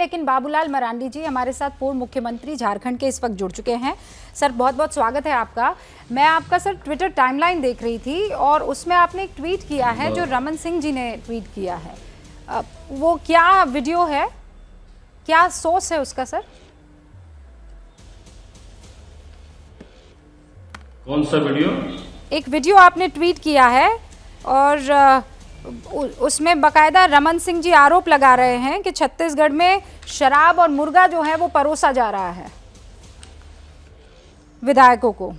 लेकिन बाबूलाल मरांडी जी हमारे साथ पूर्व मुख्यमंत्री झारखंड के इस वक्त जुड़ चुके हैं। सर बहुत बहुत स्वागत है आपका। मैं आपका सर ट्विटर टाइमलाइन देख रही थी और उसमें आपने एक ट्वीट किया है जो रमन सिंह जी ने ट्वीट किया है। वो क्या वीडियो है, क्या सोर्स है उसका सर? कौन सा वीडियो? एक वीडियो आपने ट्वीट किया है और उसमें बकायदा रमन सिंह जी आरोप लगा रहे हैं कि छत्तीसगढ़ में शराब और मुर्गा जो है वो परोसा जा रहा है विधायकों को।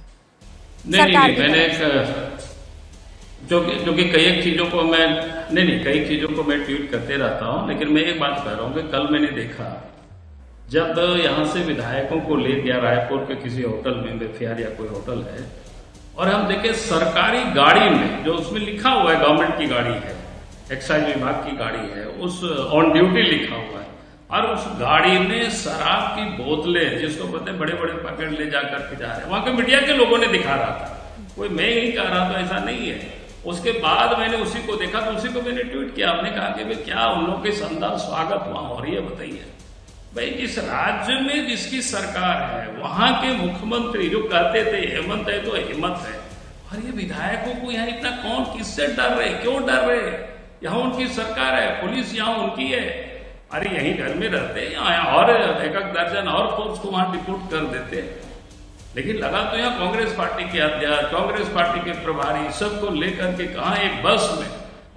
नहीं, मैंने जो कि कई चीजों को मैं कई चीजों को मैं ट्वीट करते रहता हूं, लेकिन मैं एक बात कह रहा हूं कि कल मैंने देखा जब यहां से विधायकों को ले गया रायपुर के किसी होटल में, बेफियार या कोई होटल है, और हम देखे सरकारी गाड़ी में जो उसमें लिखा हुआ है गवर्नमेंट की गाड़ी है, एक्साइज विभाग की गाड़ी है, उस ऑन ड्यूटी लिखा हुआ है, और उस गाड़ी में शराब की बोतलें जिसको कहते हैं बड़े बड़े पैकेट ले जाकर के जा रहे हैं। वहां के मीडिया के लोगों ने दिखा रहा था, कोई मैं ही कह रहा था, ऐसा नहीं है। उसके बाद मैंने उसी को देखा तो उसी को मैंने ट्वीट किया। आपने कहा कि भाई क्या उन लोगों के शानदार स्वागत वहां हो रही है, बताइए भाई। जिस राज्य में जिसकी सरकार है वहां के मुख्यमंत्री जो कहते थे हेमंत है तो हिम्मत है, और ये विधायकों को यहाँ इतना कौन किससे डर रहे, क्यों डर रहे? यहाँ उनकी सरकार है, पुलिस यहाँ उनकी है, अरे यहीं घर में रहते यहाँ और एक दर्जन और फोर्स को वहां डिपोर्ट कर देते। लेकिन लगा तो यहाँ कांग्रेस पार्टी के अध्यक्ष, कांग्रेस पार्टी के प्रभारी सबको लेकर के कहा एक बस में,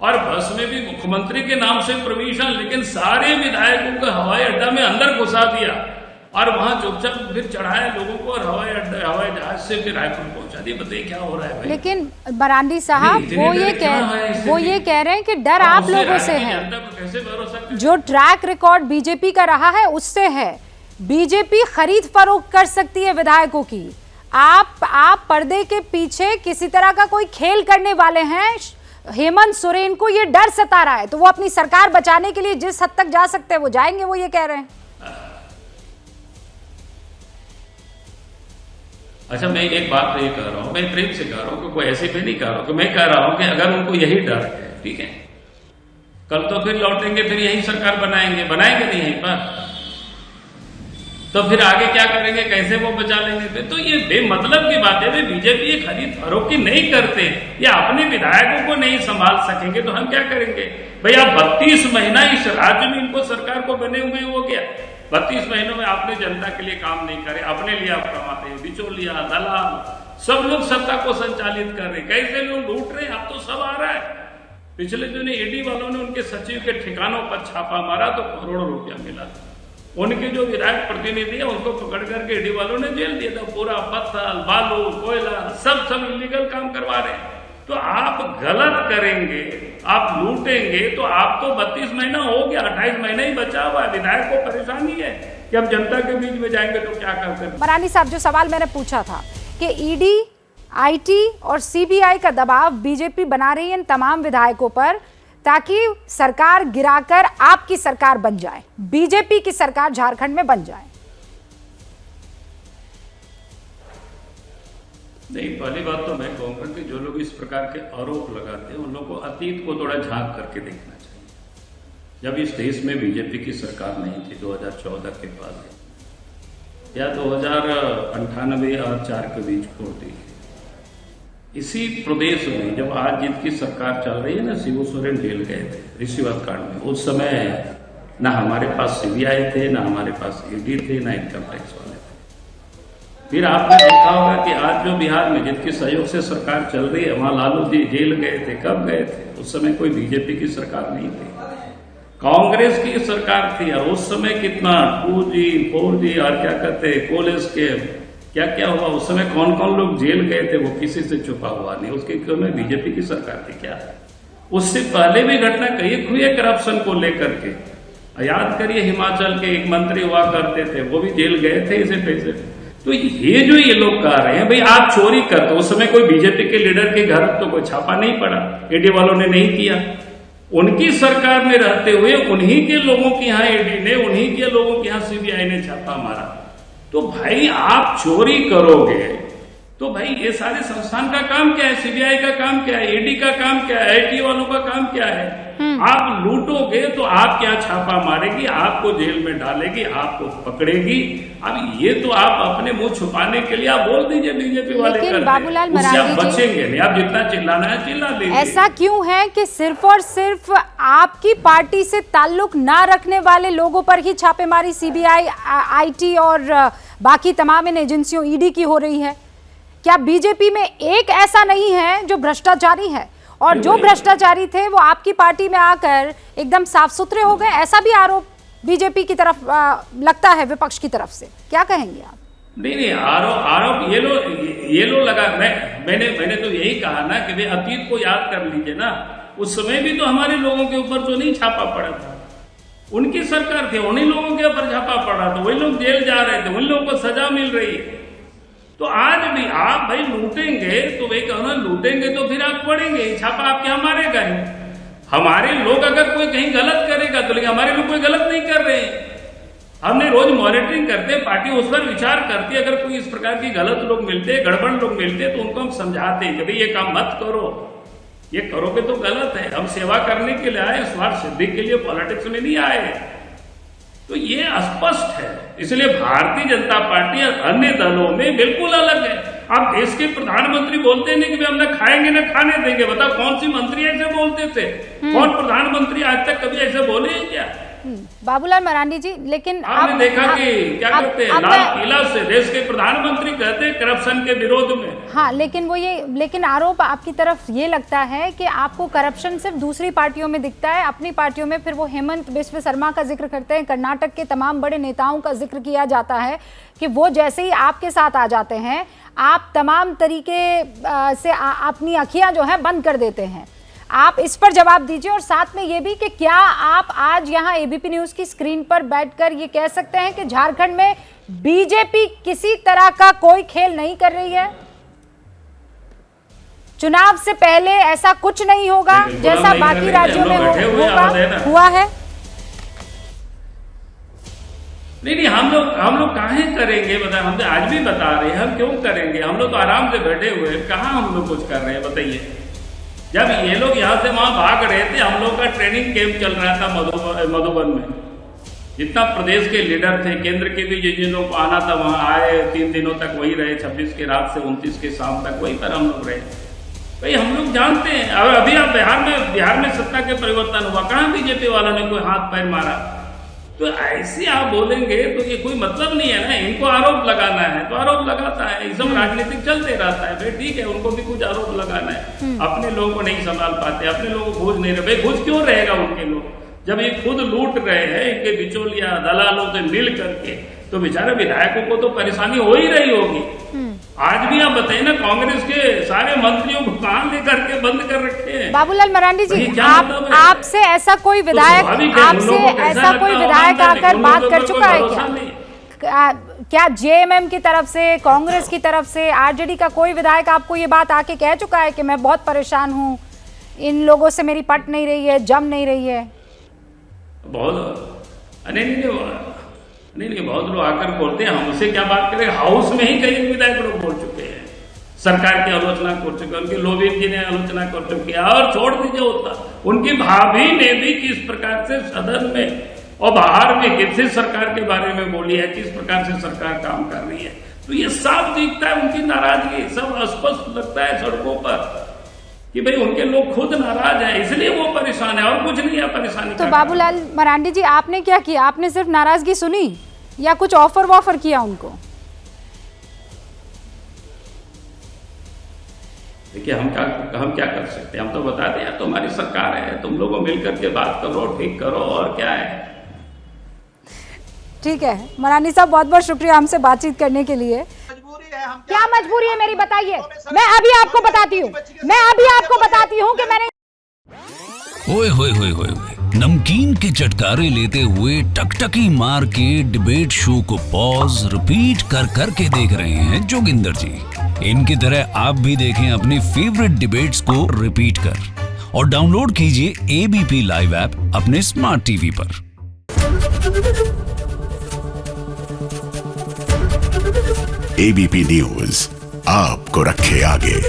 और बस में भी मुख्यमंत्री के नाम से परमिशन, लेकिन सारे विधायकों को हवाई अड्डा में अंदर घुसा दिया और वहां चुपचाप फिर चढ़ाया लोगों को और हवाई जहाज से फिर रायपुर पहुंचा दिया। बताइए क्या हो रहा है भाई? लेकिन मरांडी साहब वो ये कह रहे हैं कि डर आप लोगों से है, कैसे भरोसा? जो ट्रैक रिकॉर्ड बीजेपी का रहा है उससे है। बीजेपी खरीद फरोख्त कर सकती है विधायकों की। आप पर्दे के पीछे किसी तरह का कोई खेल करने वाले हैं। हेमंत सोरेन को ये डर सता रहा है तो वो अपनी सरकार बचाने के लिए जिस हद तक जा सकते हैं वो जाएंगे, वो ये कह रहे हैं। अच्छा, मैं एक बात तो ये कह रहा हूं, मैं प्रेम से कह रहा हूं कि कोई ऐसे भी नहीं कह रहा हूं कि मैं कह रहा हूं कि अगर उनको यही डर है, ठीक है, कल तो फिर लौटेंगे, फिर यही सरकार बनाएंगे नहीं यहीं पर, तो फिर आगे क्या करेंगे, कैसे वो बचा लेंगे? फिर तो ये बेमतलब की बात है। बीजेपी ये खरीद फरोख्त नहीं करते या अपने विधायकों को नहीं संभाल सकेंगे तो हम क्या करेंगे भाई? आप 32 महीना इस राज्य में इनको सरकार को बने हुए हो गया, 32 महीनों में आपने जनता के लिए काम नहीं करे, अपने लिए आप कमाते हैं, बिचौलिया दलाल सब लोग सत्ता को संचालित कर रहे, कैसे लोग लूट रहे हैं, अब तो सब आ रहा है। पिछले दिनों ईडी वालों ने उनके सचिव के ठिकानों पर छापा मारा तो करोड़ों रुपया मिला। उनके जो विधायक प्रतिनिधि है उनको पकड़ करके ईडी वालों ने जेल दिया था। पूरा पत्थर बालू कोयला सब इलीगल काम करवा रहे हैं। तो आप गलत करेंगे, आप लूटेंगे तो आप तो 32 महीना हो गया, 28 महीना ही बचा हुआ है। विधायक को परेशानी है कि अब जनता के बीच में जाएंगे तो क्या करते हैं। मरांडी साहब, जो सवाल मैंने पूछा था कि ईडी, आईटी और सीबीआई का दबाव बीजेपी बना रही है इन तमाम विधायकों पर ताकि सरकार गिराकर आपकी सरकार बन जाए, बीजेपी की सरकार झारखंड में बन जाए। नहीं, पहली बात तो मैं कहूंगा कि जो लोग इस प्रकार के आरोप लगाते हैं उन लोगों को अतीत को थोड़ा झांक करके देखना चाहिए। जब इस देश में बीजेपी की सरकार नहीं थी 2014 के बाद या 2098 और 4 के बीच छोड़ दी, इसी प्रदेश में जब आज जिनकी सरकार चल रही है ना, शिबू सोरेन जेल गए थे रिश्वत कांड में। उस समय ना हमारे पास सीबीआई थे, ना हमारे पास ईडी थे, ना इनकम टैक्स वाले थे। फिर आपने देखा होगा कि आज जो बिहार में जिनके सहयोग से सरकार चल रही है वहां लालू जी जेल गए थे। कब गए थे? उस समय कोई बीजेपी की सरकार नहीं थी, कांग्रेस की सरकार थी। और उस समय कितना 2G 4G और क्या कहते कोलेस के क्या क्या हुआ, उस समय कौन कौन लोग जेल गए थे, वो किसी से छुपा हुआ नहीं। उसके क्यों में बीजेपी की सरकार थी क्या? उससे पहले भी घटना कई हुई है करप्शन को लेकर के। याद करिए, हिमाचल के एक मंत्री हुआ करते थे, वो भी जेल गए थे इसे पैसे। तो ये जो ये लोग कह रहे हैं भाई आप चोरी करते, उस समय कोई बीजेपी के लीडर के घर तो कोई छापा नहीं पड़ा, ईडी वालों ने नहीं किया। उनकी सरकार में रहते हुए उन्हीं के लोगों के यहाँ ईडी ने, उन्हीं के लोगों के यहाँ सीबीआई ने छापा मारा। तो भाई आप चोरी करोगे तो भाई ये सारे संस्थान का काम क्या है, सीबीआई का काम क्या है, ईडी का काम क्या है, आईटी वालों का काम क्या है? आप लूटोगे तो आप क्या छापा मारेगी, आपको जेल में डालेगी, आपको पकड़ेगी। अब ये तो आप अपने मुंह छुपाने के लिए आप बोल दीजिए बीजेपी वाले लेकिन बाबूलाल मरांडी आप बचेंगे नहीं, आप जितना चिल्लाना है चिल्ला लीजिए। ऐसा क्यों है कि सिर्फ और सिर्फ आपकी पार्टी से ताल्लुक ना रखने वाले लोगों पर ही छापेमारी सीबीआई, आईटी और बाकी तमाम इन एजेंसियों, ईडी की हो रही है? क्या बीजेपी में एक ऐसा नहीं है जो भ्रष्टाचारी है, और जो भ्रष्टाचारी थे वो आपकी पार्टी में आकर एकदम साफ सुथरे हो गए? ऐसा भी आरोप बीजेपी की तरफ लगता है, विपक्ष की तरफ से। क्या कहेंगे आप? नहीं, आरोप ये लो लगा। मैंने तो यही कहा ना कि वे अतीत को याद कर लीजिए ना। उस समय भी तो हमारे लोगों के ऊपर तो नहीं छापा पड़ा था, उनकी सरकार थी, उन्हीं लोगों के ऊपर छापा पड़ा था, वही लोग जेल जा रहे थे, उन लोगों को सजा मिल रही है। तो आज भी आप भाई लूटेंगे तो वही कहो ना, लूटेंगे तो फिर आप पड़ेंगे, छापा आपके मारेगा ही। हमारे लोग अगर कोई कहीं गलत करेगा तो, लेकिन हमारे लोग कोई गलत नहीं कर रहे हैं। हमने रोज मॉनिटरिंग करते हैं, पार्टी उस पर विचार करती है। अगर कोई इस प्रकार की गलत लोग मिलते हैं, गड़बड़ लोग मिलते हैं, तो उनको हम समझाते हैं कि भाई ये काम मत करो, ये करोगे तो गलत है। हम सेवा करने के लिए आए, स्वार्थ सिद्धि के लिए पॉलिटिक्स में नहीं आए। तो ये स्पष्ट है। इसलिए भारतीय जनता पार्टी अन्य दलों में बिल्कुल अलग है। आप देश के प्रधानमंत्री बोलते नहीं कि हम ना खाएंगे ना खाने देंगे। बताओ कौन सी मंत्री ऐसे बोलते थे? कौन प्रधानमंत्री आज तक कभी ऐसे बोले हैं क्या? बाबूलाल मरांडी जी, लेकिन आपने देखा कि क्या करते हैं, लाल किला से देश के प्रधानमंत्री कहते हैं करप्शन के विरोध में। हाँ, लेकिन आरोप आपकी तरफ ये लगता है कि आपको करप्शन सिर्फ दूसरी पार्टियों में दिखता है, अपनी पार्टियों में फिर वो हेमंत बिस्व शर्मा का जिक्र करते हैं, कर्नाटक के तमाम बड़े नेताओं का जिक्र किया जाता है कि वो जैसे ही आपके साथ आ जाते हैं, आप तमाम तरीके से अपनी आँखियाँ जो है बंद कर देते हैं। आप इस पर जवाब दीजिए, और साथ में ये भी कि क्या आप आज यहाँ एबीपी न्यूज़ की स्क्रीन पर बैठकर ये कह सकते हैं कि झारखंड में बीजेपी किसी तरह का कोई खेल नहीं कर रही है? चुनाव से पहले ऐसा कुछ नहीं होगा जैसा बाकी राज्यों में हुआ है? नहीं, हम लोग काहे करेंगे? बताए, हम तो आज भी बता रहे हैं, हम क्यों करेंगे? हम लोग तो आराम से बैठे हुए हैं, कहाँ हम लोग कुछ कर रहे हैं बताइए। जब ये लोग यहाँ से वहां भाग रहे थे, हम लोग का ट्रेनिंग कैंप चल रहा था मधुबन में। जितना प्रदेश के लीडर थे, केंद्र के भी जिन लोगों को आना था वहां आए, 3 दिनों तक वही रहे, 26 की रात से 29 के शाम तक वहीं पर हम लोग रहे। भाई हम लोग जानते हैं। और अभी आप बिहार में सत्ता के परिवर्तन हुआ, कहाँ बीजेपी वालों ने कोई हाथ पैर मारा? तो ऐसे आप बोलेंगे तो ये कोई मतलब नहीं है ना। इनको आरोप लगाना है तो आरोप लगाता है, ये सब राजनीतिक चलते रहता है। भाई ठीक है, उनको भी कुछ आरोप लगाना है। अपने लोगों को नहीं संभाल पाते, अपने लोगों को घूस नहीं रहे। भाई घूस क्यों रहेगा उनके लोग, जब ये खुद लूट रहे हैं इनके बिचौलिया दलालों से मिल करके, तो बेचारे विधायकों को तो परेशानी हो ही रही होगी। आज भी आप बताइए ना, कांग्रेस के सारे मंत्रियों को कान लेकर के बंद कर रखे हैं। बाबूलाल मरांडी जी, आपसे ऐसा कोई विधायक आकर बात कर चुका है क्या? क्या जेएमएम की तरफ से, कांग्रेस की तरफ से, आरजेडी का कोई विधायक आपको ये बात आके कह चुका है कि मैं बहुत परेशान हूँ, इन लोगों से मेरी पट नहीं रही है, जम नहीं रही है? नहीं, बहुत लोग आकर बोलते हैं। हमसे क्या बात करें? हाउस में ही कई विधायक लोग बोल चुके हैं, सरकार की आलोचना कर चुके हैं, उनके लोबीन जी ने आलोचना कर चुके हैं। और छोड़ दीजिए होता, उनकी भाभी ने भी किस प्रकार से सदन में और बाहर में किसी सरकार के बारे में बोली है, किस प्रकार से सरकार काम कर रही है। तो ये साफ दिखता है उनकी नाराजगी, सब स्पष्ट लगता है सड़कों पर कि भाई उनके लोग खुद नाराज हैं, इसलिए वो परेशान है, और कुछ नहीं है परेशानी। तो बाबूलाल मरांडी जी, आपने क्या किया? आपने सिर्फ नाराजगी सुनी या कुछ ऑफर वॉफर किया उनको? देखिए, हम क्या कर सकते हैं? हम तो बता दें, तुम्हारी सरकार है, तुम लोगों मिलकर के बात करो, ठीक करो, और क्या है। ठीक है मरांडी साहब, बहुत बहुत शुक्रिया हमसे बातचीत करने के लिए। क्या मजबूरी है मेरी, बताइए। मैं अभी आपको बताती हूँ कि मैंने ओए होए होए होए नमकीन के चटकारे लेते हुए टकटकी मार के डिबेट शो को पॉज रिपीट कर करके देख रहे हैं जोगिंदर जी। इनकी तरह आप भी देखें अपने फेवरेट डिबेट्स को रिपीट कर और डाउनलोड कीजिए एबीपी लाइव ऐप अपने स्मार्ट टीवी पर। एबीपी न्यूज आपको रखे आगे।